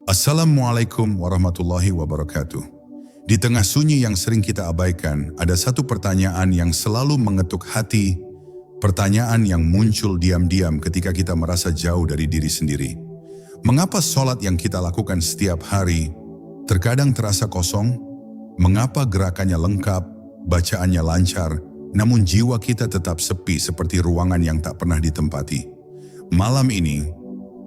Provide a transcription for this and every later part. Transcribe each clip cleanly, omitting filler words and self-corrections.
Assalamualaikum warahmatullahi wabarakatuh. Di tengah sunyi yang sering kita abaikan, ada satu pertanyaan yang selalu mengetuk hati, pertanyaan yang muncul diam-diam ketika kita merasa jauh dari diri sendiri. Mengapa sholat yang kita lakukan setiap hari terkadang terasa kosong? Mengapa gerakannya lengkap, bacaannya lancar, namun jiwa kita tetap sepi seperti ruangan yang tak pernah ditempati? Malam ini,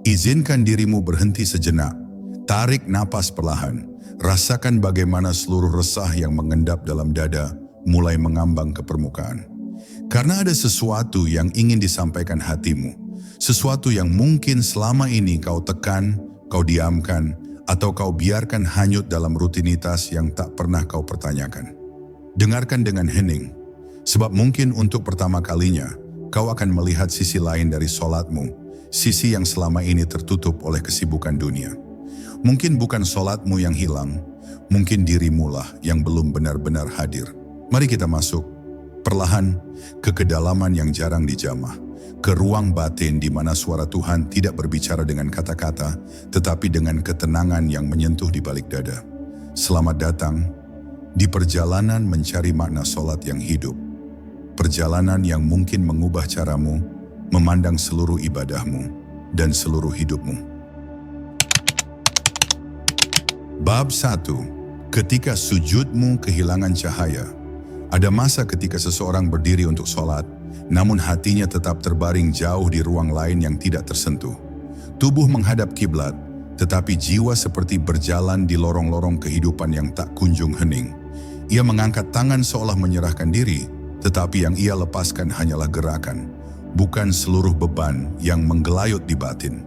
izinkan dirimu berhenti sejenak. Tarik napas perlahan, rasakan bagaimana seluruh resah yang mengendap dalam dada mulai mengambang ke permukaan. Karena ada sesuatu yang ingin disampaikan hatimu, sesuatu yang mungkin selama ini kau tekan, kau diamkan, atau kau biarkan hanyut dalam rutinitas yang tak pernah kau pertanyakan. Dengarkan dengan hening, sebab mungkin untuk pertama kalinya kau akan melihat sisi lain dari sholatmu, sisi yang selama ini tertutup oleh kesibukan dunia. Mungkin bukan sholatmu yang hilang, mungkin dirimulah yang belum benar-benar hadir. Mari kita masuk perlahan ke kedalaman yang jarang dijamah, ke ruang batin di mana suara Tuhan tidak berbicara dengan kata-kata, tetapi dengan ketenangan yang menyentuh di balik dada. Selamat datang di perjalanan mencari makna sholat yang hidup. Perjalanan yang mungkin mengubah caramu memandang seluruh ibadahmu dan seluruh hidupmu. Bab 1. Ketika sujudmu kehilangan cahaya. Ada masa ketika seseorang berdiri untuk sholat, namun hatinya tetap terbaring jauh di ruang lain yang tidak tersentuh. Tubuh menghadap kiblat, tetapi jiwa seperti berjalan di lorong-lorong kehidupan yang tak kunjung hening. Ia mengangkat tangan seolah menyerahkan diri, tetapi yang ia lepaskan hanyalah gerakan, bukan seluruh beban yang menggelayut di batin.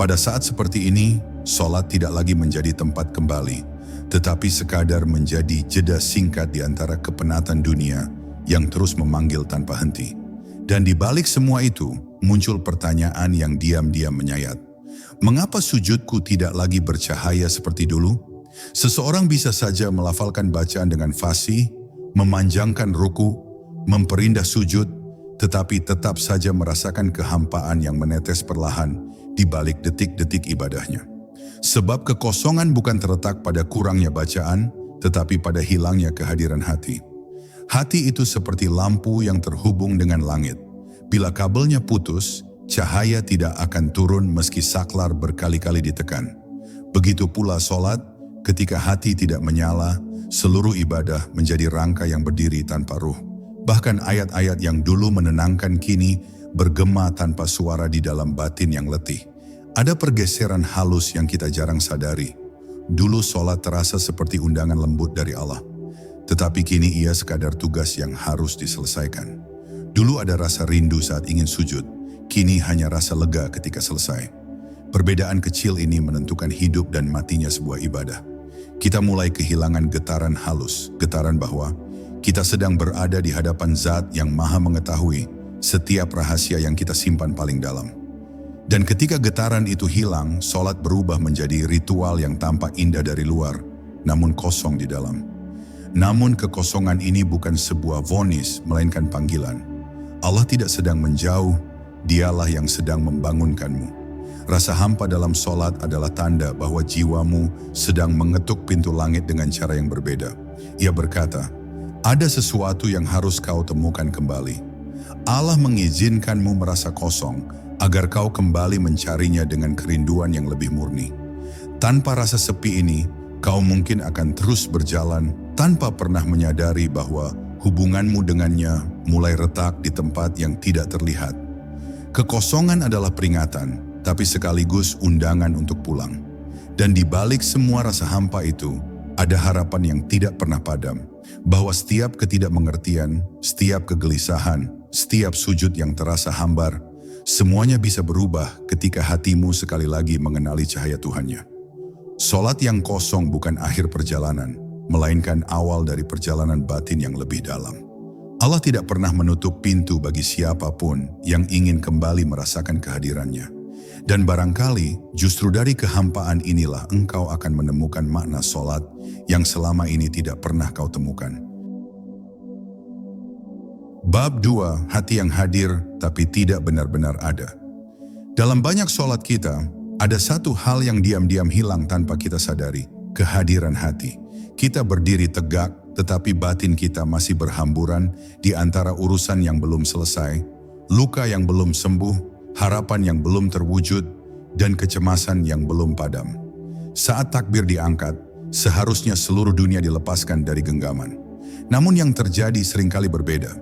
Pada saat seperti ini, sholat tidak lagi menjadi tempat kembali, tetapi sekadar menjadi jeda singkat di antara kepenatan dunia yang terus memanggil tanpa henti. Dan di balik semua itu, muncul pertanyaan yang diam-diam menyayat. Mengapa sujudku tidak lagi bercahaya seperti dulu? Seseorang bisa saja melafalkan bacaan dengan fasih, memanjangkan ruku, memperindah sujud, tetapi tetap saja merasakan kehampaan yang menetes perlahan di balik detik-detik ibadahnya. Sebab kekosongan bukan terletak pada kurangnya bacaan, tetapi pada hilangnya kehadiran hati. Hati itu seperti lampu yang terhubung dengan langit. Bila kabelnya putus, cahaya tidak akan turun meski saklar berkali-kali ditekan. Begitu pula sholat, ketika hati tidak menyala, seluruh ibadah menjadi rangka yang berdiri tanpa ruh. Bahkan ayat-ayat yang dulu menenangkan kini bergema tanpa suara di dalam batin yang letih. Ada pergeseran halus yang kita jarang sadari. Dulu sholat terasa seperti undangan lembut dari Allah, tetapi kini ia sekadar tugas yang harus diselesaikan. Dulu ada rasa rindu saat ingin sujud, kini hanya rasa lega ketika selesai. Perbedaan kecil ini menentukan hidup dan matinya sebuah ibadah. Kita mulai kehilangan getaran halus, getaran bahwa kita sedang berada di hadapan Zat yang Maha mengetahui setiap rahasia yang kita simpan paling dalam. Dan ketika getaran itu hilang, sholat berubah menjadi ritual yang tampak indah dari luar, namun kosong di dalam. Namun kekosongan ini bukan sebuah vonis, melainkan panggilan. Allah tidak sedang menjauh, Dialah yang sedang membangunkanmu. Rasa hampa dalam sholat adalah tanda bahwa jiwamu sedang mengetuk pintu langit dengan cara yang berbeda. Ia berkata, ada sesuatu yang harus kau temukan kembali. Allah mengizinkanmu merasa kosong, agar kau kembali mencarinya dengan kerinduan yang lebih murni. Tanpa rasa sepi ini, kau mungkin akan terus berjalan tanpa pernah menyadari bahwa hubunganmu dengannya mulai retak di tempat yang tidak terlihat. Kekosongan adalah peringatan, tapi sekaligus undangan untuk pulang. Dan di balik semua rasa hampa itu, ada harapan yang tidak pernah padam, bahwa setiap ketidakmengertian, setiap kegelisahan, setiap sujud yang terasa hambar, semuanya bisa berubah ketika hatimu sekali lagi mengenali cahaya Tuhannya. Sholat yang kosong bukan akhir perjalanan, melainkan awal dari perjalanan batin yang lebih dalam. Allah tidak pernah menutup pintu bagi siapapun yang ingin kembali merasakan kehadirannya. Dan barangkali justru dari kehampaan inilah engkau akan menemukan makna sholat yang selama ini tidak pernah kau temukan. Bab 2, hati yang hadir tapi tidak benar-benar ada. Dalam banyak sholat kita, Ada satu hal yang diam-diam hilang tanpa kita sadari, kehadiran hati. Kita berdiri tegak, tetapi batin kita masih berhamburan di antara urusan yang belum selesai, luka yang belum sembuh, harapan yang belum terwujud, dan kecemasan yang belum padam. Saat takbir diangkat, seharusnya seluruh dunia dilepaskan dari genggaman. Namun yang terjadi seringkali berbeda.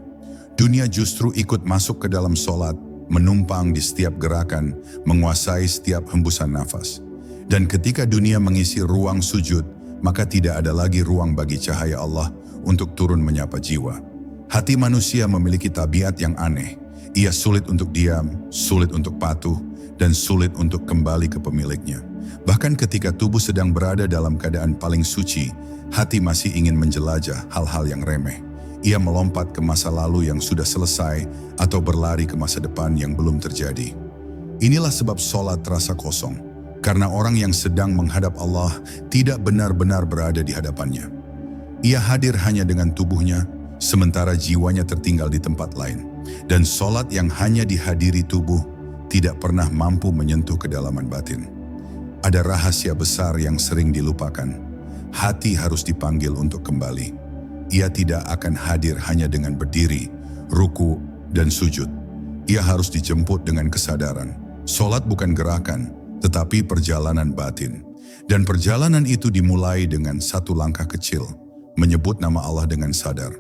Dunia justru ikut masuk ke dalam sholat, menumpang di setiap gerakan, menguasai setiap hembusan nafas. Dan ketika dunia mengisi ruang sujud, maka tidak ada lagi ruang bagi cahaya Allah untuk turun menyapa jiwa. Hati manusia memiliki tabiat yang aneh. Ia sulit untuk diam, sulit untuk patuh, dan sulit untuk kembali ke pemiliknya. Bahkan ketika tubuh sedang berada dalam keadaan paling suci, hati masih ingin menjelajah hal-hal yang remeh. Ia melompat ke masa lalu yang sudah selesai atau berlari ke masa depan yang belum terjadi. Inilah sebab sholat terasa kosong, karena orang yang sedang menghadap Allah tidak benar-benar berada di hadapannya. Ia hadir hanya dengan tubuhnya, sementara jiwanya tertinggal di tempat lain. Dan sholat yang hanya dihadiri tubuh tidak pernah mampu menyentuh kedalaman batin. Ada rahasia besar yang sering dilupakan. Hati harus dipanggil untuk kembali. Ia tidak akan hadir hanya dengan berdiri, ruku, dan sujud. Ia harus dijemput dengan kesadaran. Sholat bukan gerakan, tetapi perjalanan batin. Dan perjalanan itu dimulai dengan satu langkah kecil, menyebut nama Allah dengan sadar.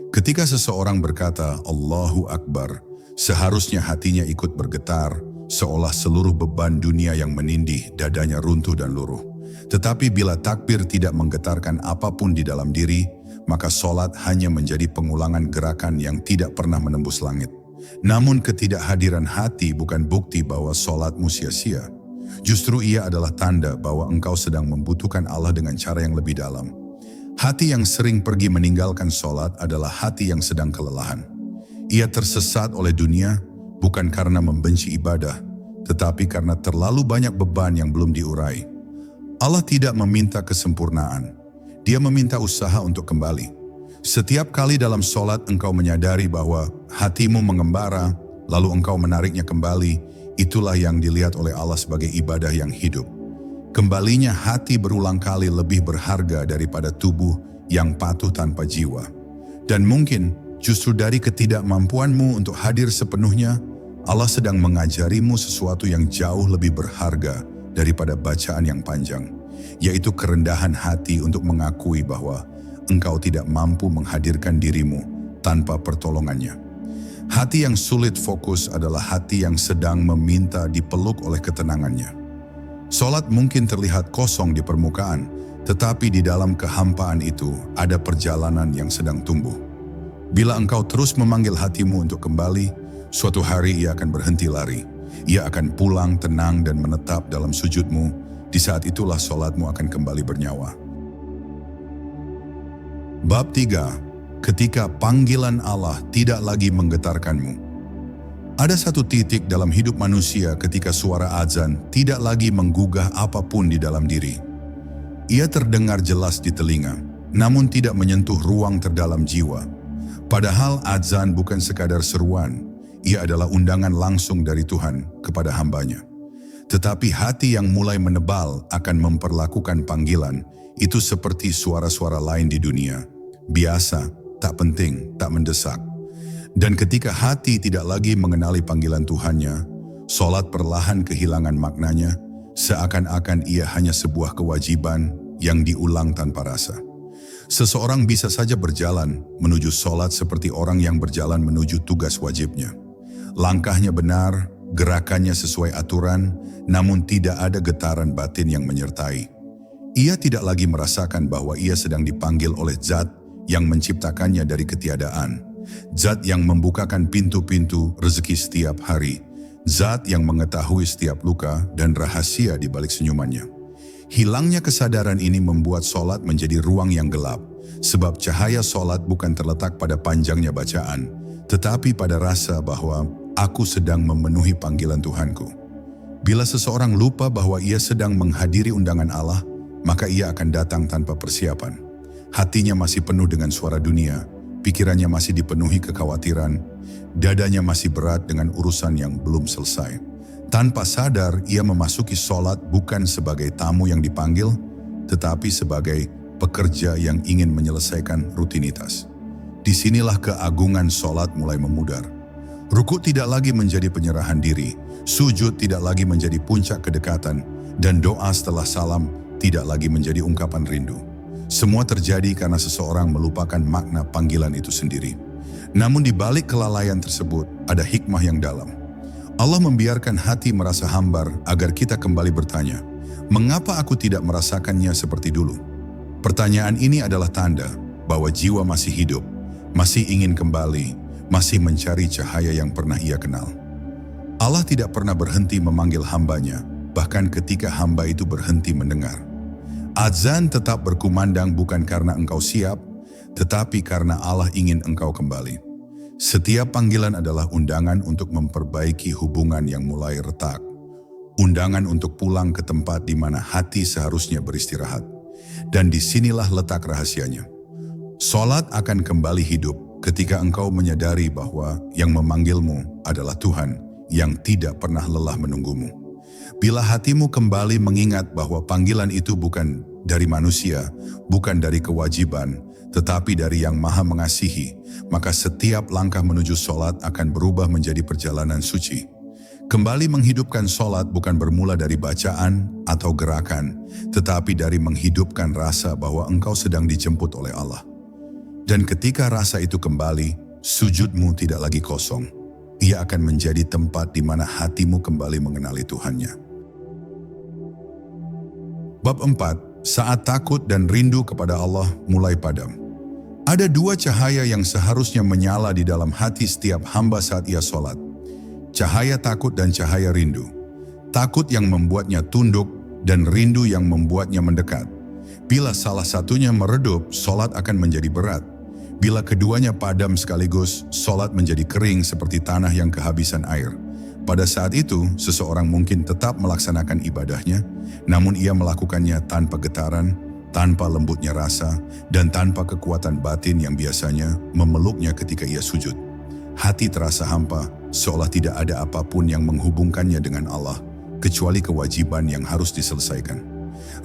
Ketika seseorang berkata, Allahu Akbar, seharusnya hatinya ikut bergetar, seolah seluruh beban dunia yang menindih dadanya runtuh dan luruh. Tetapi bila takbir tidak menggetarkan apapun di dalam diri, maka sholat hanya menjadi pengulangan gerakan yang tidak pernah menembus langit. Namun ketidakhadiran hati bukan bukti bahwa sholatmu sia-sia. Justru ia adalah tanda bahwa engkau sedang membutuhkan Allah dengan cara yang lebih dalam. Hati yang sering pergi meninggalkan sholat adalah hati yang sedang kelelahan. Ia tersesat oleh dunia bukan karena membenci ibadah, tetapi karena terlalu banyak beban yang belum diurai. Allah tidak meminta kesempurnaan. Dia meminta usaha untuk kembali. Setiap kali dalam sholat engkau menyadari bahwa hatimu mengembara, lalu engkau menariknya kembali, itulah yang dilihat oleh Allah sebagai ibadah yang hidup. Kembalinya hati berulang kali lebih berharga daripada tubuh yang patuh tanpa jiwa. Dan mungkin justru dari ketidakmampuanmu untuk hadir sepenuhnya, Allah sedang mengajarimu sesuatu yang jauh lebih berharga daripada bacaan yang panjang, yaitu kerendahan hati untuk mengakui bahwa engkau tidak mampu menghadirkan dirimu tanpa pertolongannya. Hati yang sulit fokus adalah hati yang sedang meminta dipeluk oleh ketenangannya. Sholat mungkin terlihat kosong di permukaan, tetapi di dalam kehampaan itu ada perjalanan yang sedang tumbuh. Bila engkau terus memanggil hatimu untuk kembali, suatu hari ia akan berhenti lari. Ia akan pulang tenang dan menetap dalam sujudmu. Di saat itulah sholatmu akan kembali bernyawa. Bab 3. Ketika panggilan Allah tidak lagi menggetarkanmu. Ada satu titik dalam hidup manusia ketika suara azan tidak lagi menggugah apapun di dalam diri. Ia terdengar jelas di telinga, namun tidak menyentuh ruang terdalam jiwa. Padahal azan bukan sekadar seruan, ia adalah undangan langsung dari Tuhan kepada hambanya. Tetapi hati yang mulai menebal akan memperlakukan panggilan itu seperti suara-suara lain di dunia. Biasa, tak penting, tak mendesak. Dan ketika hati tidak lagi mengenali panggilan Tuhannya, sholat perlahan kehilangan maknanya, seakan-akan ia hanya sebuah kewajiban yang diulang tanpa rasa. Seseorang bisa saja berjalan menuju sholat seperti orang yang berjalan menuju tugas wajibnya. Langkahnya benar, gerakannya sesuai aturan, namun tidak ada getaran batin yang menyertai. Ia tidak lagi merasakan bahwa ia sedang dipanggil oleh Zat yang menciptakannya dari ketiadaan. Zat yang membukakan pintu-pintu rezeki setiap hari. Zat yang mengetahui setiap luka dan rahasia di balik senyumannya. Hilangnya kesadaran ini membuat sholat menjadi ruang yang gelap, sebab cahaya sholat bukan terletak pada panjangnya bacaan, tetapi pada rasa bahwa aku sedang memenuhi panggilan Tuhanku. Bila seseorang lupa bahwa ia sedang menghadiri undangan Allah, maka ia akan datang tanpa persiapan. Hatinya masih penuh dengan suara dunia, pikirannya masih dipenuhi kekhawatiran, dadanya masih berat dengan urusan yang belum selesai. Tanpa sadar, ia memasuki sholat bukan sebagai tamu yang dipanggil, tetapi sebagai pekerja yang ingin menyelesaikan rutinitas. Disinilah keagungan sholat mulai memudar. Ruku tidak lagi menjadi penyerahan diri, sujud tidak lagi menjadi puncak kedekatan, dan doa setelah salam tidak lagi menjadi ungkapan rindu. Semua terjadi karena seseorang melupakan makna panggilan itu sendiri. Namun di balik kelalaian tersebut ada hikmah yang dalam. Allah membiarkan hati merasa hambar agar kita kembali bertanya, mengapa aku tidak merasakannya seperti dulu? Pertanyaan ini adalah tanda bahwa jiwa masih hidup, masih ingin kembali, masih mencari cahaya yang pernah ia kenal. Allah tidak pernah berhenti memanggil hambanya, bahkan ketika hamba itu berhenti mendengar. Azan tetap berkumandang bukan karena engkau siap, tetapi karena Allah ingin engkau kembali. Setiap panggilan adalah undangan untuk memperbaiki hubungan yang mulai retak. Undangan untuk pulang ke tempat di mana hati seharusnya beristirahat. Dan disinilah letak rahasianya. Salat akan kembali hidup ketika engkau menyadari bahwa yang memanggilmu adalah Tuhan yang tidak pernah lelah menunggumu. Bila hatimu kembali mengingat bahwa panggilan itu bukan dari manusia, bukan dari kewajiban, tetapi dari yang Maha Mengasihi, maka setiap langkah menuju sholat akan berubah menjadi perjalanan suci. Kembali menghidupkan sholat bukan bermula dari bacaan atau gerakan, tetapi dari menghidupkan rasa bahwa engkau sedang dijemput oleh Allah. Dan ketika rasa itu kembali, sujudmu tidak lagi kosong. Ia akan menjadi tempat di mana hatimu kembali mengenali Tuhannya. Bab 4. Saat takut dan rindu kepada Allah mulai padam. Ada dua cahaya yang seharusnya menyala di dalam hati setiap hamba saat ia sholat. Cahaya takut dan cahaya rindu. Takut yang membuatnya tunduk dan rindu yang membuatnya mendekat. Bila salah satunya meredup, sholat akan menjadi berat. Bila keduanya padam sekaligus, sholat menjadi kering seperti tanah yang kehabisan air. Pada saat itu, seseorang mungkin tetap melaksanakan ibadahnya, namun ia melakukannya tanpa getaran, tanpa lembutnya rasa, dan tanpa kekuatan batin yang biasanya memeluknya ketika ia sujud. Hati terasa hampa, seolah tidak ada apapun yang menghubungkannya dengan Allah, kecuali kewajiban yang harus diselesaikan.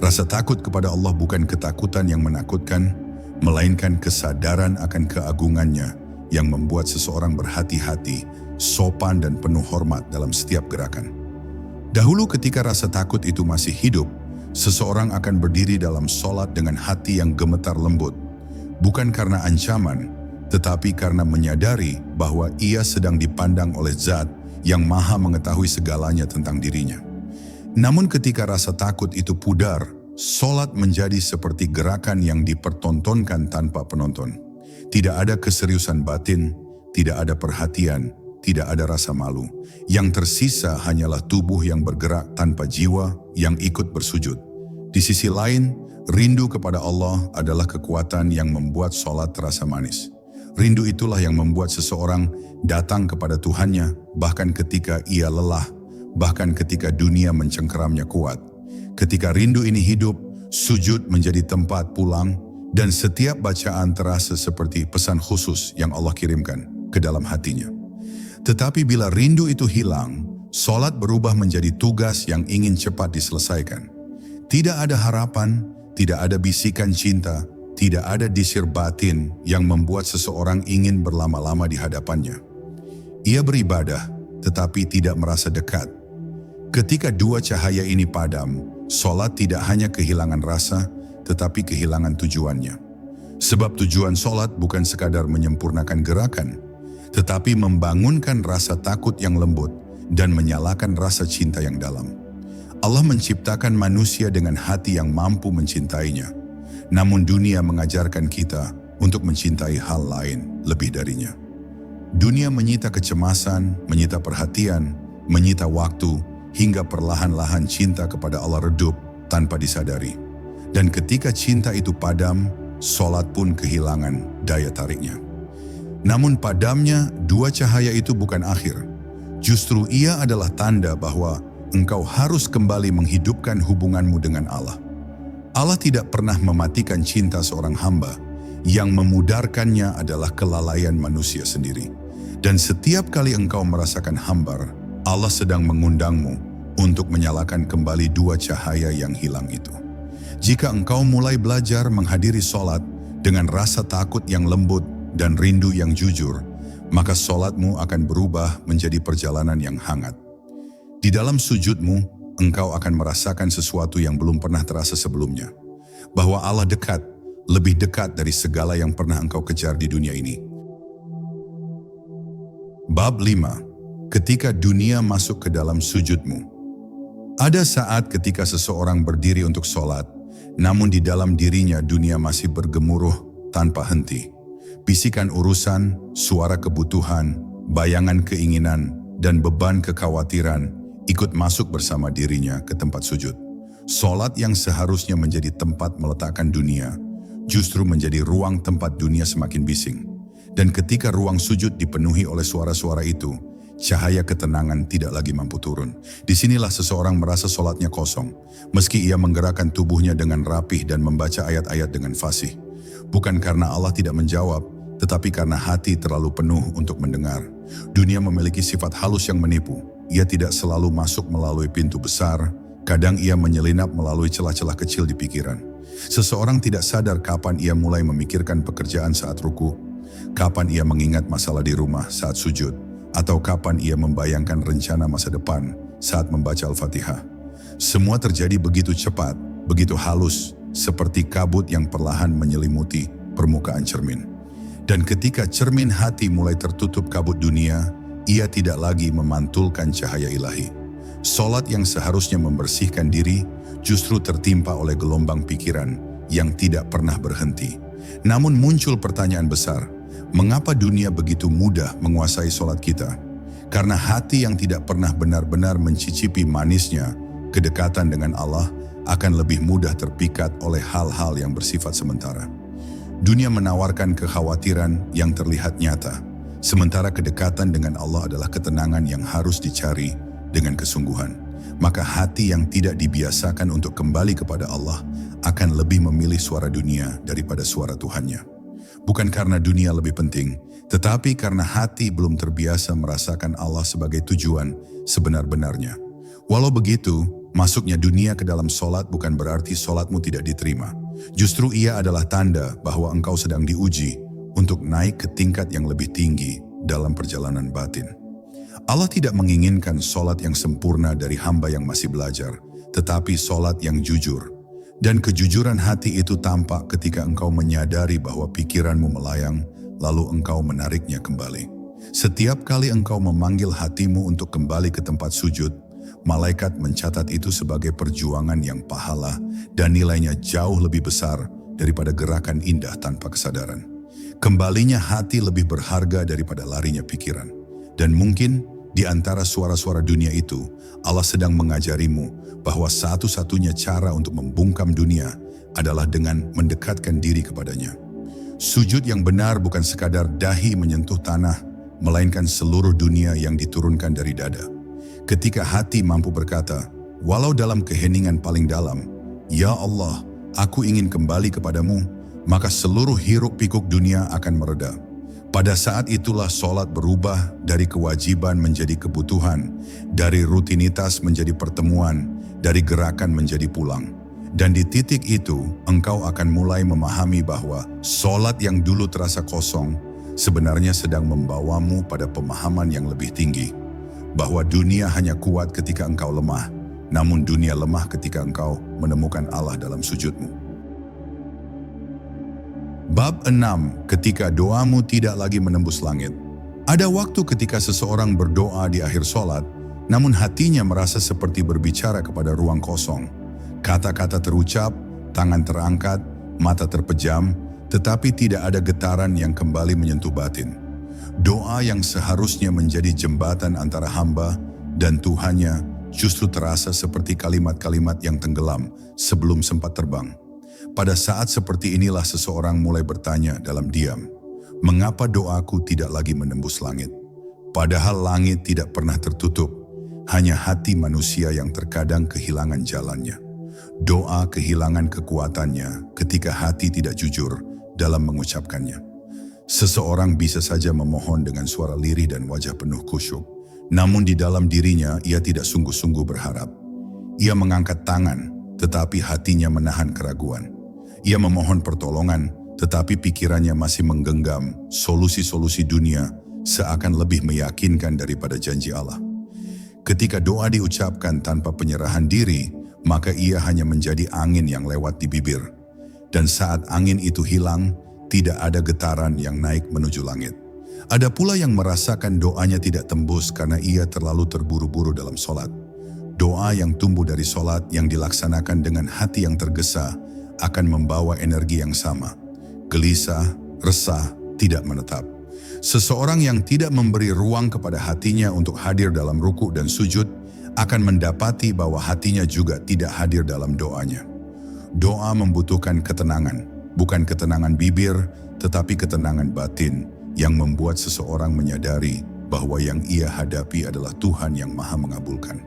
Rasa takut kepada Allah bukan ketakutan yang menakutkan, melainkan kesadaran akan keagungannya yang membuat seseorang berhati-hati, sopan dan penuh hormat dalam setiap gerakan. Dahulu ketika rasa takut itu masih hidup, seseorang akan berdiri dalam sholat dengan hati yang gemetar lembut, bukan karena ancaman, tetapi karena menyadari bahwa ia sedang dipandang oleh Zat yang Maha mengetahui segalanya tentang dirinya. Namun ketika rasa takut itu pudar, sholat menjadi seperti gerakan yang dipertontonkan tanpa penonton. Tidak ada keseriusan batin, tidak ada perhatian, tidak ada rasa malu. Yang tersisa hanyalah tubuh yang bergerak tanpa jiwa yang ikut bersujud. Di sisi lain, rindu kepada Allah adalah kekuatan yang membuat sholat terasa manis. Rindu itulah yang membuat seseorang datang kepada Tuhannya, bahkan ketika ia lelah, bahkan ketika dunia mencengkeramnya kuat. Ketika rindu ini hidup, sujud menjadi tempat pulang, dan setiap bacaan terasa seperti pesan khusus yang Allah kirimkan ke dalam hatinya. Tetapi bila rindu itu hilang, sholat berubah menjadi tugas yang ingin cepat diselesaikan. Tidak ada harapan, tidak ada bisikan cinta, tidak ada disir batin yang membuat seseorang ingin berlama-lama di hadapannya. Ia beribadah, tetapi tidak merasa dekat. Ketika dua cahaya ini padam, sholat tidak hanya kehilangan rasa, tetapi kehilangan tujuannya. Sebab tujuan sholat bukan sekadar menyempurnakan gerakan, tetapi membangunkan rasa takut yang lembut dan menyalakan rasa cinta yang dalam. Allah menciptakan manusia dengan hati yang mampu mencintainya, namun dunia mengajarkan kita untuk mencintai hal lain lebih darinya. Dunia menyita kecemasan, menyita perhatian, menyita waktu, hingga perlahan-lahan cinta kepada Allah redup tanpa disadari. Dan ketika cinta itu padam, sholat pun kehilangan daya tariknya. Namun padamnya dua cahaya itu bukan akhir. Justru ia adalah tanda bahwa engkau harus kembali menghidupkan hubunganmu dengan Allah. Allah tidak pernah mematikan cinta seorang hamba. Yang memudarkannya adalah kelalaian manusia sendiri. Dan setiap kali engkau merasakan hambar, Allah sedang mengundangmu untuk menyalakan kembali dua cahaya yang hilang itu. Jika engkau mulai belajar menghadiri solat dengan rasa takut yang lembut dan rindu yang jujur, maka solatmu akan berubah menjadi perjalanan yang hangat. Di dalam sujudmu, engkau akan merasakan sesuatu yang belum pernah terasa sebelumnya. Bahwa Allah dekat, lebih dekat dari segala yang pernah engkau kejar di dunia ini. Bab 5. Ketika dunia masuk ke dalam sujudmu. Ada saat ketika seseorang berdiri untuk solat, namun di dalam dirinya dunia masih bergemuruh tanpa henti. Bisikan urusan, suara kebutuhan, bayangan keinginan, dan beban kekhawatiran ikut masuk bersama dirinya ke tempat sujud. Solat yang seharusnya menjadi tempat meletakkan dunia, justru menjadi ruang tempat dunia semakin bising. Dan ketika ruang sujud dipenuhi oleh suara-suara itu, cahaya ketenangan tidak lagi mampu turun. Disinilah seseorang merasa solatnya kosong, meski ia menggerakkan tubuhnya dengan rapih dan membaca ayat-ayat dengan fasih. Bukan karena Allah tidak menjawab, tetapi karena hati terlalu penuh untuk mendengar. Dunia memiliki sifat halus yang menipu. Ia tidak selalu masuk melalui pintu besar, kadang ia menyelinap melalui celah-celah kecil di pikiran. Seseorang tidak sadar kapan ia mulai memikirkan pekerjaan saat ruku, kapan ia mengingat masalah di rumah saat sujud, atau kapan ia membayangkan rencana masa depan saat membaca Al-Fatihah. Semua terjadi begitu cepat, begitu halus, seperti kabut yang perlahan menyelimuti permukaan cermin. Dan ketika cermin hati mulai tertutup kabut dunia, ia tidak lagi memantulkan cahaya ilahi. Solat yang seharusnya membersihkan diri, justru tertimpa oleh gelombang pikiran yang tidak pernah berhenti. Namun muncul pertanyaan besar, mengapa dunia begitu mudah menguasai solat kita? Karena hati yang tidak pernah benar-benar mencicipi manisnya, kedekatan dengan Allah akan lebih mudah terpikat oleh hal-hal yang bersifat sementara. Dunia menawarkan kekhawatiran yang terlihat nyata, sementara kedekatan dengan Allah adalah ketenangan yang harus dicari dengan kesungguhan. Maka hati yang tidak dibiasakan untuk kembali kepada Allah akan lebih memilih suara dunia daripada suara Tuhannya. Bukan karena dunia lebih penting, tetapi karena hati belum terbiasa merasakan Allah sebagai tujuan sebenar-benarnya. Walau begitu, masuknya dunia ke dalam solat bukan berarti solatmu tidak diterima. Justru ia adalah tanda bahwa engkau sedang diuji untuk naik ke tingkat yang lebih tinggi dalam perjalanan batin. Allah tidak menginginkan solat yang sempurna dari hamba yang masih belajar, tetapi solat yang jujur. Dan kejujuran hati itu tampak ketika engkau menyadari bahwa pikiranmu melayang, lalu engkau menariknya kembali. Setiap kali engkau memanggil hatimu untuk kembali ke tempat sujud, malaikat mencatat itu sebagai perjuangan yang pahala dan nilainya jauh lebih besar daripada gerakan indah tanpa kesadaran. Kembalinya hati lebih berharga daripada larinya pikiran. Dan mungkin di antara suara-suara dunia itu, Allah sedang mengajarimu bahwa satu-satunya cara untuk membungkam dunia adalah dengan mendekatkan diri kepadanya. Sujud yang benar bukan sekadar dahi menyentuh tanah, melainkan seluruh dunia yang diturunkan dari dada. Ketika hati mampu berkata, walau dalam keheningan paling dalam, "Ya Allah, aku ingin kembali kepadamu," maka seluruh hiruk-pikuk dunia akan mereda. Pada saat itulah solat berubah dari kewajiban menjadi kebutuhan, dari rutinitas menjadi pertemuan, dari gerakan menjadi pulang. Dan di titik itu, engkau akan mulai memahami bahwa solat yang dulu terasa kosong, sebenarnya sedang membawamu pada pemahaman yang lebih tinggi. Bahwa dunia hanya kuat ketika engkau lemah, namun dunia lemah ketika engkau menemukan Allah dalam sujudmu. Bab 6. Ketika doamu tidak lagi menembus langit. Ada waktu ketika seseorang berdoa di akhir solat, namun hatinya merasa seperti berbicara kepada ruang kosong. Kata-kata terucap, tangan terangkat, mata terpejam, tetapi tidak ada getaran yang kembali menyentuh batin. Doa yang seharusnya menjadi jembatan antara hamba dan Tuhannya justru terasa seperti kalimat-kalimat yang tenggelam sebelum sempat terbang. Pada saat seperti inilah seseorang mulai bertanya dalam diam, mengapa doaku tidak lagi menembus langit? Padahal langit tidak pernah tertutup, hanya hati manusia yang terkadang kehilangan jalannya. Doa kehilangan kekuatannya ketika hati tidak jujur dalam mengucapkannya. Seseorang bisa saja memohon dengan suara lirih dan wajah penuh khusyuk, Namun di dalam dirinya ia tidak sungguh-sungguh berharap. Ia mengangkat tangan, tetapi hatinya menahan keraguan. Ia memohon pertolongan, tetapi pikirannya masih menggenggam solusi-solusi dunia seakan lebih meyakinkan daripada janji Allah. Ketika doa diucapkan tanpa penyerahan diri, maka ia hanya menjadi angin yang lewat di bibir. Dan saat angin itu hilang, tidak ada getaran yang naik menuju langit. Ada pula yang merasakan doanya tidak tembus karena ia terlalu terburu-buru dalam solat. Doa yang tumbuh dari solat yang dilaksanakan dengan hati yang tergesa akan membawa energi yang sama. Gelisah, resah, tidak menetap. Seseorang yang tidak memberi ruang kepada hatinya untuk hadir dalam ruku dan sujud akan mendapati bahwa hatinya juga tidak hadir dalam doanya. Doa membutuhkan ketenangan, bukan ketenangan bibir, tetapi ketenangan batin yang membuat seseorang menyadari bahwa yang ia hadapi adalah Tuhan yang Maha Mengabulkan.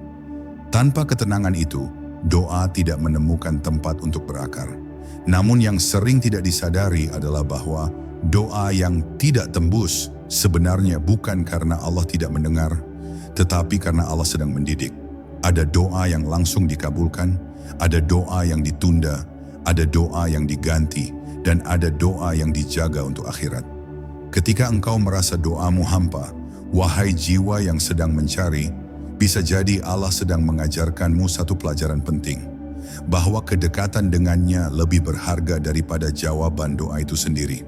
Tanpa ketenangan itu, doa tidak menemukan tempat untuk berakar. Namun yang sering tidak disadari adalah bahwa doa yang tidak tembus sebenarnya bukan karena Allah tidak mendengar, tetapi karena Allah sedang mendidik. Ada doa yang langsung dikabulkan, ada doa yang ditunda, ada doa yang diganti, dan ada doa yang dijaga untuk akhirat. Ketika engkau merasa doamu hampa, wahai jiwa yang sedang mencari, bisa jadi Allah sedang mengajarkanmu satu pelajaran penting, bahwa kedekatan dengannya lebih berharga daripada jawaban doa itu sendiri.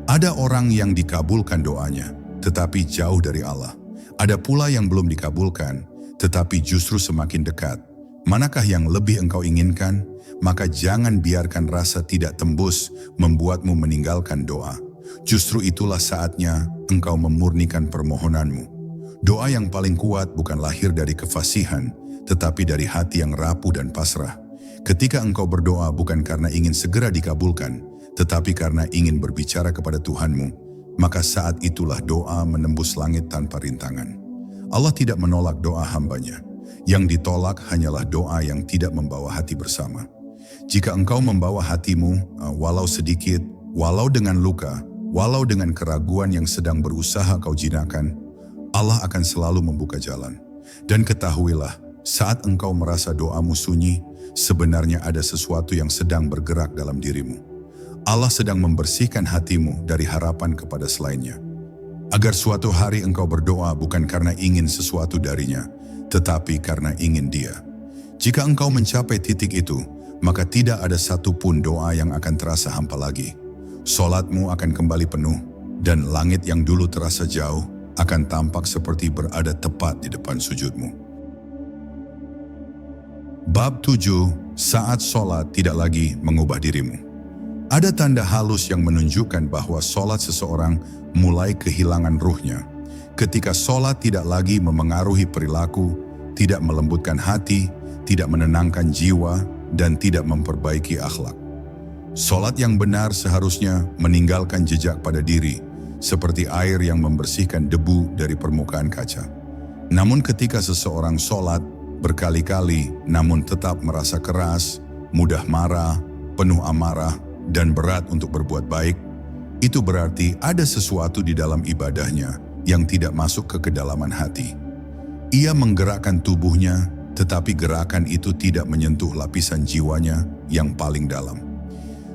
Ada orang yang dikabulkan doanya, tetapi jauh dari Allah. Ada pula yang belum dikabulkan, tetapi justru semakin dekat. Manakah yang lebih engkau inginkan? Maka jangan biarkan rasa tidak tembus membuatmu meninggalkan doa. Justru itulah saatnya engkau memurnikan permohonanmu. Doa yang paling kuat bukan lahir dari kefasihan, tetapi dari hati yang rapuh dan pasrah. Ketika engkau berdoa bukan karena ingin segera dikabulkan, tetapi karena ingin berbicara kepada Tuhanmu, maka saat itulah doa menembus langit tanpa rintangan. Allah tidak menolak doa hambanya. Yang ditolak hanyalah doa yang tidak membawa hati bersama. Jika engkau membawa hatimu, walau sedikit, walau dengan luka, walau dengan keraguan yang sedang berusaha kau jinakkan, Allah akan selalu membuka jalan. Dan ketahuilah, saat engkau merasa doamu sunyi, sebenarnya ada sesuatu yang sedang bergerak dalam dirimu. Allah sedang membersihkan hatimu dari harapan kepada selainnya. Agar suatu hari engkau berdoa bukan karena ingin sesuatu darinya, tetapi karena ingin Dia. Jika engkau mencapai titik itu, maka tidak ada satupun doa yang akan terasa hampa lagi. Solatmu akan kembali penuh, dan langit yang dulu terasa jauh akan tampak seperti berada tepat di depan sujudmu. Bab 7. Saat solat tidak lagi mengubah dirimu. Ada tanda halus yang menunjukkan bahwa solat seseorang mulai kehilangan ruhnya. Ketika solat tidak lagi memengaruhi perilaku, tidak melembutkan hati, tidak menenangkan jiwa, dan tidak memperbaiki akhlak. Solat yang benar seharusnya meninggalkan jejak pada diri, seperti air yang membersihkan debu dari permukaan kaca. Namun ketika seseorang solat berkali-kali namun tetap merasa keras, mudah marah, penuh amarah, dan berat untuk berbuat baik, itu berarti ada sesuatu di dalam ibadahnya yang tidak masuk ke kedalaman hati. Ia menggerakkan tubuhnya, tetapi gerakan itu tidak menyentuh lapisan jiwanya yang paling dalam.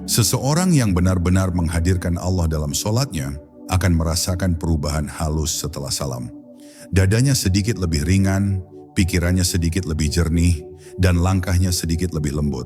Seseorang yang benar-benar menghadirkan Allah dalam solatnya akan merasakan perubahan halus setelah salam. Dadanya sedikit lebih ringan, pikirannya sedikit lebih jernih, dan langkahnya sedikit lebih lembut.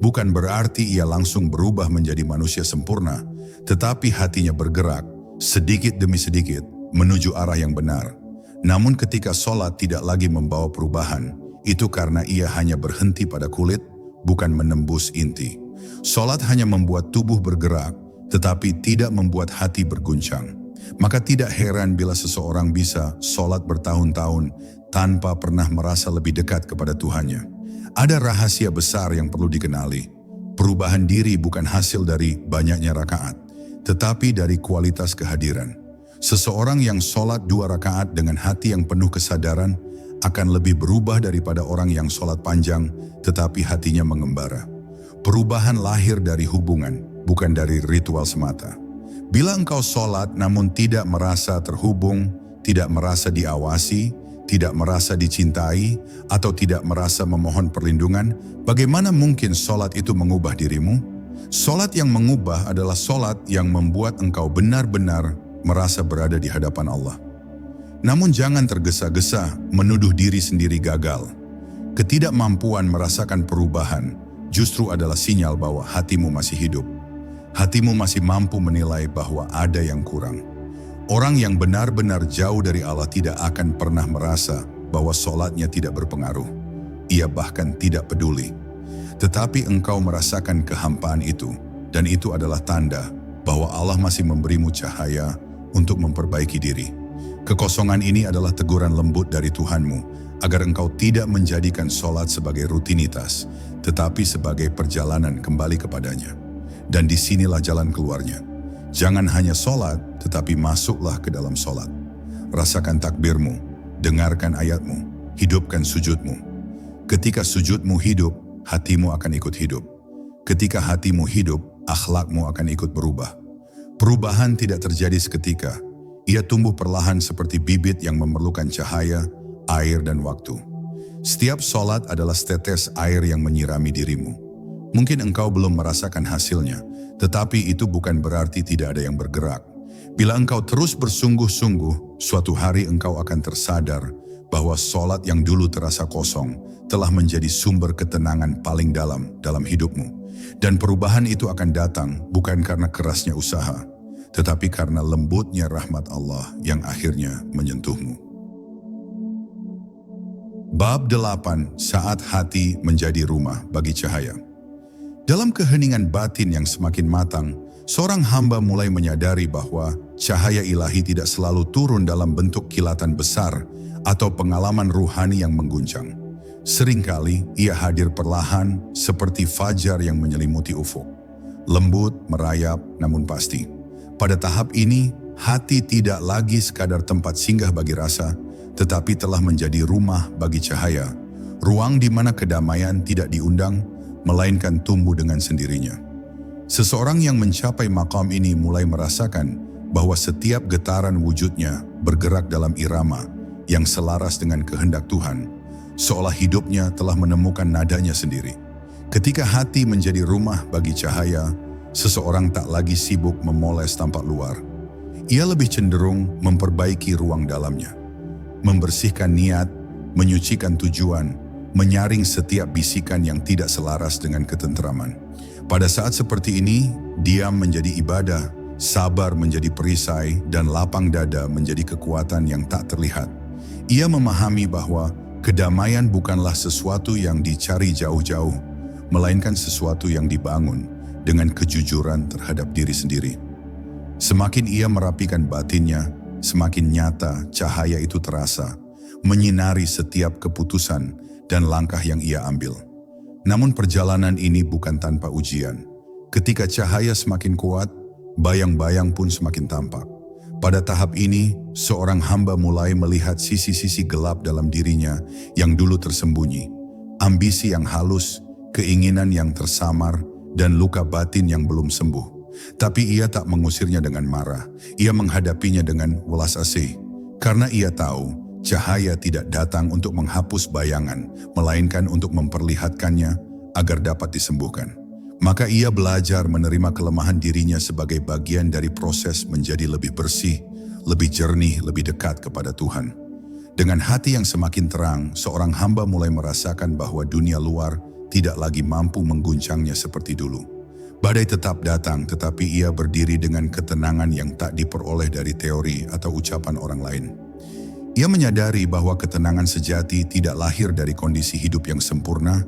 Bukan berarti ia langsung berubah menjadi manusia sempurna, tetapi hatinya bergerak sedikit demi sedikit menuju arah yang benar. Namun ketika solat tidak lagi membawa perubahan, itu karena ia hanya berhenti pada kulit, bukan menembus inti. Solat hanya membuat tubuh bergerak, tetapi tidak membuat hati berguncang. Maka tidak heran bila seseorang bisa solat bertahun-tahun tanpa pernah merasa lebih dekat kepada Tuhannya. Ada rahasia besar yang perlu dikenali. Perubahan diri bukan hasil dari banyaknya rakaat, tetapi dari kualitas kehadiran. Seseorang yang sholat 2 rakaat dengan hati yang penuh kesadaran akan lebih berubah daripada orang yang sholat panjang, tetapi hatinya mengembara. Perubahan lahir dari hubungan, bukan dari ritual semata. Bila engkau sholat namun tidak merasa terhubung, tidak merasa diawasi, tidak merasa dicintai, atau tidak merasa memohon perlindungan, bagaimana mungkin solat itu mengubah dirimu? Solat yang mengubah adalah solat yang membuat engkau benar-benar merasa berada di hadapan Allah. Namun jangan tergesa-gesa menuduh diri sendiri gagal. Ketidakmampuan merasakan perubahan justru adalah sinyal bahwa hatimu masih hidup. Hatimu masih mampu menilai bahwa ada yang kurang. Orang yang benar-benar jauh dari Allah tidak akan pernah merasa bahwa solatnya tidak berpengaruh. Ia bahkan tidak peduli. Tetapi engkau merasakan kehampaan itu, dan itu adalah tanda bahwa Allah masih memberimu cahaya untuk memperbaiki diri. Kekosongan ini adalah teguran lembut dari Tuhanmu, agar engkau tidak menjadikan solat sebagai rutinitas, tetapi sebagai perjalanan kembali kepadanya. Dan disinilah jalan keluarnya. Jangan hanya solat, tetapi masuklah ke dalam solat. Rasakan takbirmu, dengarkan ayatmu, hidupkan sujudmu. Ketika sujudmu hidup, hatimu akan ikut hidup. Ketika hatimu hidup, akhlakmu akan ikut berubah. Perubahan tidak terjadi seketika. Ia tumbuh perlahan seperti bibit yang memerlukan cahaya, air, dan waktu. Setiap solat adalah setetes air yang menyirami dirimu. Mungkin engkau belum merasakan hasilnya, tetapi itu bukan berarti tidak ada yang bergerak. Bila engkau terus bersungguh-sungguh, suatu hari engkau akan tersadar bahwa solat yang dulu terasa kosong telah menjadi sumber ketenangan paling dalam hidupmu. Dan perubahan itu akan datang bukan karena kerasnya usaha, tetapi karena lembutnya rahmat Allah yang akhirnya menyentuhmu. Bab 8. Saat hati menjadi rumah bagi cahaya. Dalam keheningan batin yang semakin matang, seorang hamba mulai menyadari bahwa cahaya ilahi tidak selalu turun dalam bentuk kilatan besar atau pengalaman ruhani yang mengguncang. Seringkali ia hadir perlahan seperti fajar yang menyelimuti ufuk. Lembut, merayap, namun pasti. Pada tahap ini, hati tidak lagi sekadar tempat singgah bagi rasa, tetapi telah menjadi rumah bagi cahaya. Ruang di mana kedamaian tidak diundang, melainkan tumbuh dengan sendirinya. Seseorang yang mencapai maqam ini mulai merasakan bahwa setiap getaran wujudnya bergerak dalam irama yang selaras dengan kehendak Tuhan, seolah hidupnya telah menemukan nadanya sendiri. Ketika hati menjadi rumah bagi cahaya, seseorang tak lagi sibuk memoles tampak luar. Ia lebih cenderung memperbaiki ruang dalamnya, membersihkan niat, menyucikan tujuan, menyaring setiap bisikan yang tidak selaras dengan ketenteraman. Pada saat seperti ini, diam menjadi ibadah, sabar menjadi perisai, dan lapang dada menjadi kekuatan yang tak terlihat. Ia memahami bahwa kedamaian bukanlah sesuatu yang dicari jauh-jauh, melainkan sesuatu yang dibangun dengan kejujuran terhadap diri sendiri. Semakin ia merapikan batinnya, semakin nyata cahaya itu terasa, menyinari setiap keputusan dan langkah yang ia ambil. Namun perjalanan ini bukan tanpa ujian. Ketika cahaya semakin kuat, bayang-bayang pun semakin tampak. Pada tahap ini, seorang hamba mulai melihat sisi-sisi gelap dalam dirinya yang dulu tersembunyi. Ambisi yang halus, keinginan yang tersamar, dan luka batin yang belum sembuh. Tapi ia tak mengusirnya dengan marah. Ia menghadapinya dengan welas asih. Karena ia tahu, cahaya tidak datang untuk menghapus bayangan, melainkan untuk memperlihatkannya agar dapat disembuhkan. Maka ia belajar menerima kelemahan dirinya sebagai bagian dari proses menjadi lebih bersih, lebih jernih, lebih dekat kepada Tuhan. Dengan hati yang semakin terang, seorang hamba mulai merasakan bahwa dunia luar tidak lagi mampu mengguncangnya seperti dulu. Badai tetap datang, tetapi ia berdiri dengan ketenangan yang tak diperoleh dari teori atau ucapan orang lain. Ia menyadari bahwa ketenangan sejati tidak lahir dari kondisi hidup yang sempurna,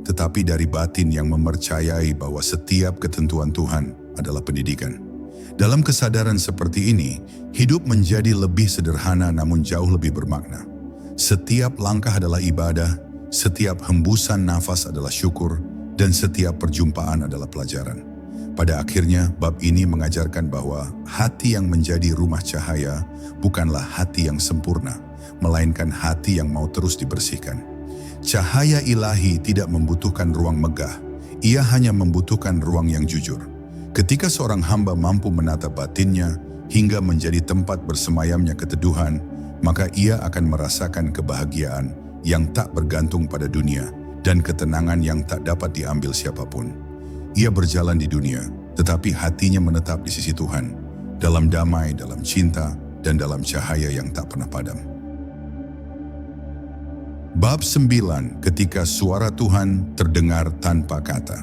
tetapi dari batin yang mempercayai bahwa setiap ketentuan Tuhan adalah pendidikan. Dalam kesadaran seperti ini, hidup menjadi lebih sederhana namun jauh lebih bermakna. Setiap langkah adalah ibadah, setiap hembusan nafas adalah syukur, dan setiap perjumpaan adalah pelajaran. Pada akhirnya, bab ini mengajarkan bahwa hati yang menjadi rumah cahaya bukanlah hati yang sempurna, melainkan hati yang mau terus dibersihkan. Cahaya ilahi tidak membutuhkan ruang megah, ia hanya membutuhkan ruang yang jujur. Ketika seorang hamba mampu menata batinnya hingga menjadi tempat bersemayamnya keteduhan, maka ia akan merasakan kebahagiaan yang tak bergantung pada dunia dan ketenangan yang tak dapat diambil siapapun. Ia berjalan di dunia, tetapi hatinya menetap di sisi Tuhan, dalam damai, dalam cinta, dan dalam cahaya yang tak pernah padam. Bab 9, ketika suara Tuhan terdengar tanpa kata.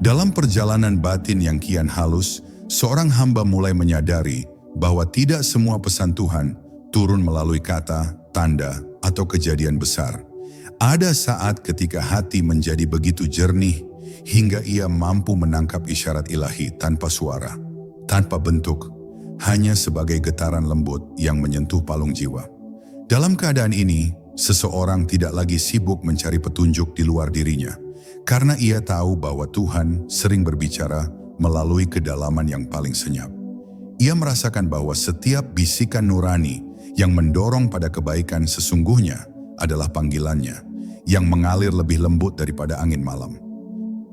Dalam perjalanan batin yang kian halus, seorang hamba mulai menyadari bahwa tidak semua pesan Tuhan turun melalui kata, tanda, atau kejadian besar. Ada saat ketika hati menjadi begitu jernih hingga ia mampu menangkap isyarat ilahi tanpa suara, tanpa bentuk, hanya sebagai getaran lembut yang menyentuh palung jiwa. Dalam keadaan ini, seseorang tidak lagi sibuk mencari petunjuk di luar dirinya, karena ia tahu bahwa Tuhan sering berbicara melalui kedalaman yang paling senyap. Ia merasakan bahwa setiap bisikan nurani yang mendorong pada kebaikan sesungguhnya adalah panggilannya, yang mengalir lebih lembut daripada angin malam.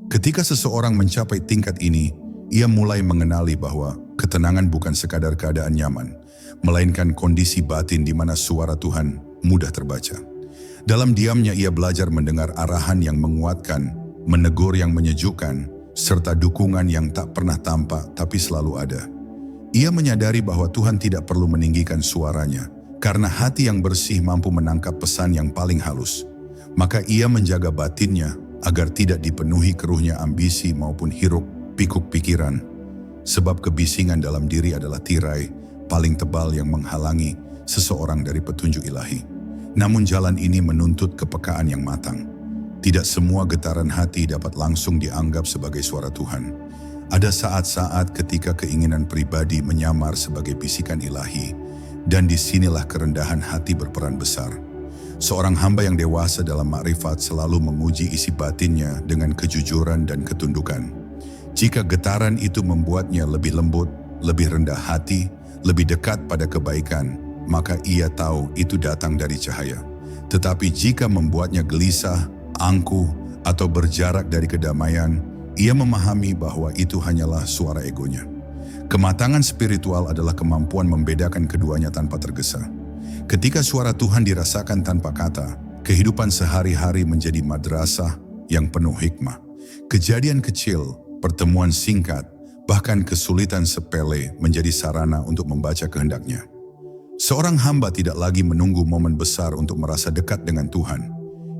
Ketika seseorang mencapai tingkat ini, ia mulai mengenali bahwa ketenangan bukan sekadar keadaan nyaman, melainkan kondisi batin di mana suara Tuhan mudah terbaca. Dalam diamnya ia belajar mendengar arahan yang menguatkan, menegur yang menyejukkan, serta dukungan yang tak pernah tampak tapi selalu ada. Ia menyadari bahwa Tuhan tidak perlu meninggikan suaranya, karena hati yang bersih mampu menangkap pesan yang paling halus. Maka ia menjaga batinnya agar tidak dipenuhi keruhnya ambisi maupun hiruk pikuk pikiran. Sebab kebisingan dalam diri adalah tirai paling tebal yang menghalangi seseorang dari petunjuk ilahi. Namun jalan ini menuntut kepekaan yang matang. Tidak semua getaran hati dapat langsung dianggap sebagai suara Tuhan. Ada saat-saat ketika keinginan pribadi menyamar sebagai bisikan ilahi, dan disinilah kerendahan hati berperan besar. Seorang hamba yang dewasa dalam makrifat selalu menguji isi batinnya dengan kejujuran dan ketundukan. Jika getaran itu membuatnya lebih lembut, lebih rendah hati, lebih dekat pada kebaikan, maka ia tahu itu datang dari cahaya. Tetapi jika membuatnya gelisah, angkuh, atau berjarak dari kedamaian, ia memahami bahwa itu hanyalah suara egonya. Kematangan spiritual adalah kemampuan membedakan keduanya tanpa tergesa. Ketika suara Tuhan dirasakan tanpa kata, kehidupan sehari-hari menjadi madrasah yang penuh hikmah. Kejadian kecil, pertemuan singkat, bahkan kesulitan sepele menjadi sarana untuk membaca kehendaknya. Seorang hamba tidak lagi menunggu momen besar untuk merasa dekat dengan Tuhan.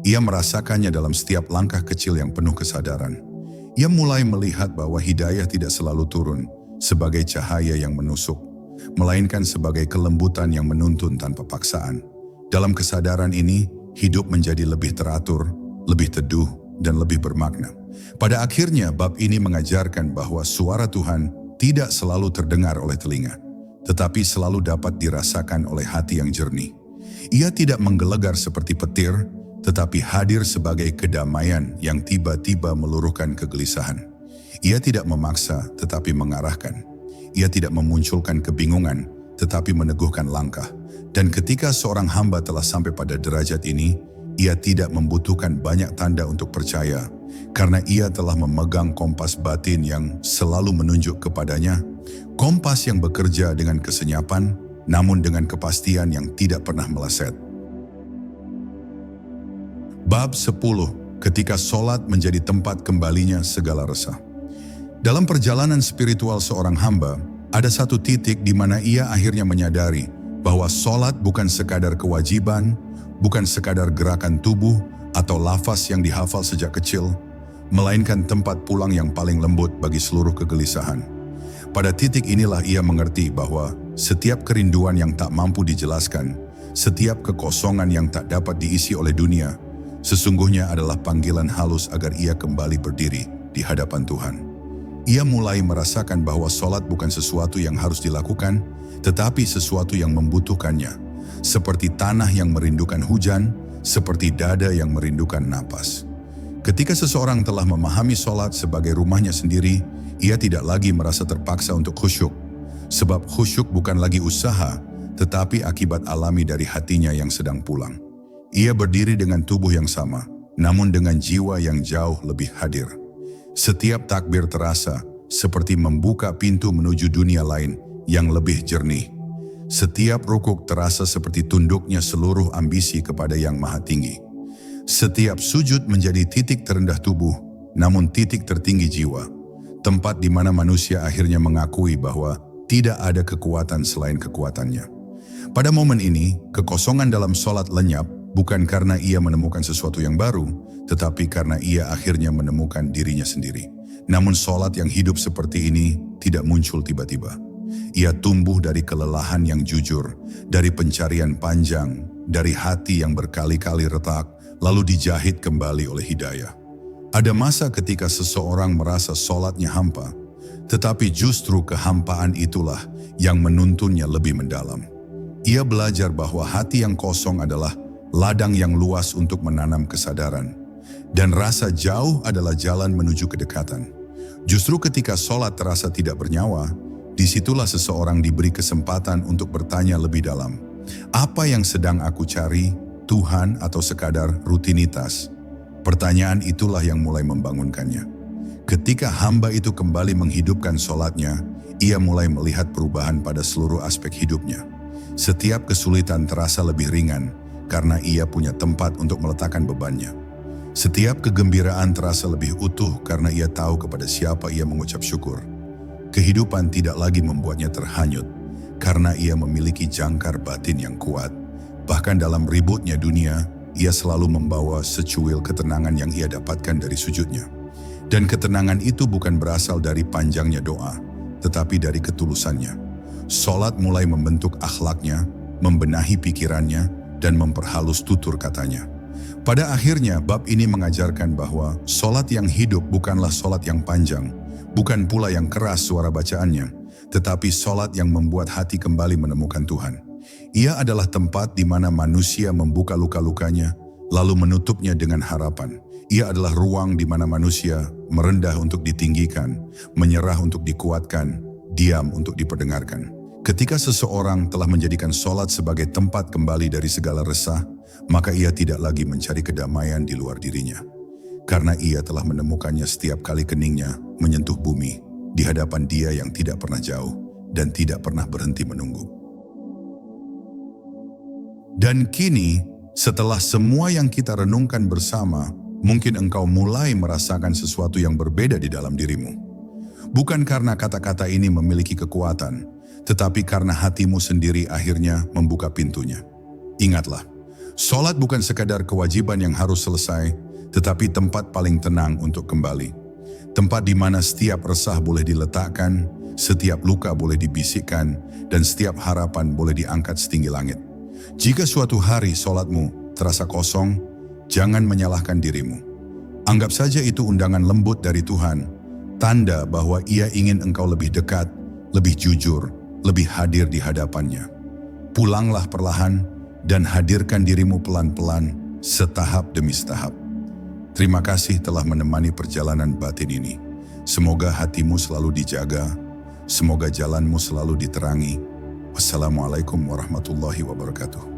Ia merasakannya dalam setiap langkah kecil yang penuh kesadaran. Ia mulai melihat bahwa hidayah tidak selalu turun sebagai cahaya yang menusuk, melainkan sebagai kelembutan yang menuntun tanpa paksaan. Dalam kesadaran ini, hidup menjadi lebih teratur, lebih teduh, dan lebih bermakna. Pada akhirnya, bab ini mengajarkan bahwa suara Tuhan tidak selalu terdengar oleh telinga, tetapi selalu dapat dirasakan oleh hati yang jernih. Ia tidak menggelegar seperti petir, tetapi hadir sebagai kedamaian yang tiba-tiba meluruhkan kegelisahan. Ia tidak memaksa, tetapi mengarahkan. Ia tidak memunculkan kebingungan, tetapi meneguhkan langkah. Dan ketika seorang hamba telah sampai pada derajat ini, ia tidak membutuhkan banyak tanda untuk percaya, karena ia telah memegang kompas batin yang selalu menunjuk kepadanya, kompas yang bekerja dengan kesenyapan, namun dengan kepastian yang tidak pernah meleset. Bab 10, ketika solat menjadi tempat kembalinya segala resah. Dalam perjalanan spiritual seorang hamba, ada satu titik di mana ia akhirnya menyadari bahwa solat bukan sekadar kewajiban, bukan sekadar gerakan tubuh atau lafaz yang dihafal sejak kecil, melainkan tempat pulang yang paling lembut bagi seluruh kegelisahan. Pada titik inilah ia mengerti bahwa setiap kerinduan yang tak mampu dijelaskan, setiap kekosongan yang tak dapat diisi oleh dunia, sesungguhnya adalah panggilan halus agar ia kembali berdiri di hadapan Tuhan. Ia mulai merasakan bahwa solat bukan sesuatu yang harus dilakukan, tetapi sesuatu yang membutuhkannya, seperti tanah yang merindukan hujan, seperti dada yang merindukan napas. Ketika seseorang telah memahami solat sebagai rumahnya sendiri, ia tidak lagi merasa terpaksa untuk khusyuk, sebab khusyuk bukan lagi usaha, tetapi akibat alami dari hatinya yang sedang pulang. Ia berdiri dengan tubuh yang sama, namun dengan jiwa yang jauh lebih hadir. Setiap takbir terasa seperti membuka pintu menuju dunia lain yang lebih jernih. Setiap rukuk terasa seperti tunduknya seluruh ambisi kepada Yang Maha Tinggi. Setiap sujud menjadi titik terendah tubuh, namun titik tertinggi jiwa. Tempat di mana manusia akhirnya mengakui bahwa tidak ada kekuatan selain kekuatannya. Pada momen ini, kekosongan dalam solat lenyap bukan karena ia menemukan sesuatu yang baru, tetapi karena ia akhirnya menemukan dirinya sendiri. Namun solat yang hidup seperti ini tidak muncul tiba-tiba. Ia tumbuh dari kelelahan yang jujur, dari pencarian panjang, dari hati yang berkali-kali retak, lalu dijahit kembali oleh hidayah. Ada masa ketika seseorang merasa solatnya hampa, tetapi justru kehampaan itulah yang menuntunnya lebih mendalam. Ia belajar bahwa hati yang kosong adalah ladang yang luas untuk menanam kesadaran, dan rasa jauh adalah jalan menuju kedekatan. Justru ketika solat terasa tidak bernyawa, disitulah seseorang diberi kesempatan untuk bertanya lebih dalam. Apa yang sedang aku cari, Tuhan atau sekadar rutinitas? Pertanyaan itulah yang mulai membangunkannya. Ketika hamba itu kembali menghidupkan solatnya, ia mulai melihat perubahan pada seluruh aspek hidupnya. Setiap kesulitan terasa lebih ringan karena ia punya tempat untuk meletakkan bebannya. Setiap kegembiraan terasa lebih utuh karena ia tahu kepada siapa ia mengucap syukur. Kehidupan tidak lagi membuatnya terhanyut karena ia memiliki jangkar batin yang kuat. Bahkan dalam ributnya dunia, ia selalu membawa secuil ketenangan yang ia dapatkan dari sujudnya. Dan ketenangan itu bukan berasal dari panjangnya doa, tetapi dari ketulusannya. Solat mulai membentuk akhlaknya, membenahi pikirannya, dan memperhalus tutur katanya. Pada akhirnya, bab ini mengajarkan bahwa solat yang hidup bukanlah solat yang panjang, bukan pula yang keras suara bacaannya, tetapi solat yang membuat hati kembali menemukan Tuhan. Ia adalah tempat di mana manusia membuka luka-lukanya, lalu menutupnya dengan harapan. Ia adalah ruang di mana manusia merendah untuk ditinggikan, menyerah untuk dikuatkan, diam untuk diperdengarkan. Ketika seseorang telah menjadikan solat sebagai tempat kembali dari segala resah, maka ia tidak lagi mencari kedamaian di luar dirinya. Karena ia telah menemukannya setiap kali keningnya menyentuh bumi di hadapan Dia yang tidak pernah jauh dan tidak pernah berhenti menunggu. Dan kini, setelah semua yang kita renungkan bersama, mungkin engkau mulai merasakan sesuatu yang berbeda di dalam dirimu. Bukan karena kata-kata ini memiliki kekuatan, tetapi karena hatimu sendiri akhirnya membuka pintunya. Ingatlah, solat bukan sekadar kewajiban yang harus selesai, tetapi tempat paling tenang untuk kembali. Tempat di mana setiap resah boleh diletakkan, setiap luka boleh dibisikkan, dan setiap harapan boleh diangkat setinggi langit. Jika suatu hari solatmu terasa kosong, jangan menyalahkan dirimu. Anggap saja itu undangan lembut dari Tuhan, tanda bahwa Ia ingin engkau lebih dekat, lebih jujur, lebih hadir di hadapannya. Pulanglah perlahan dan hadirkan dirimu pelan-pelan, setahap demi setahap. Terima kasih telah menemani perjalanan batin ini. Semoga hatimu selalu dijaga, semoga jalanmu selalu diterangi. Wassalamualaikum warahmatullahi wabarakatuh.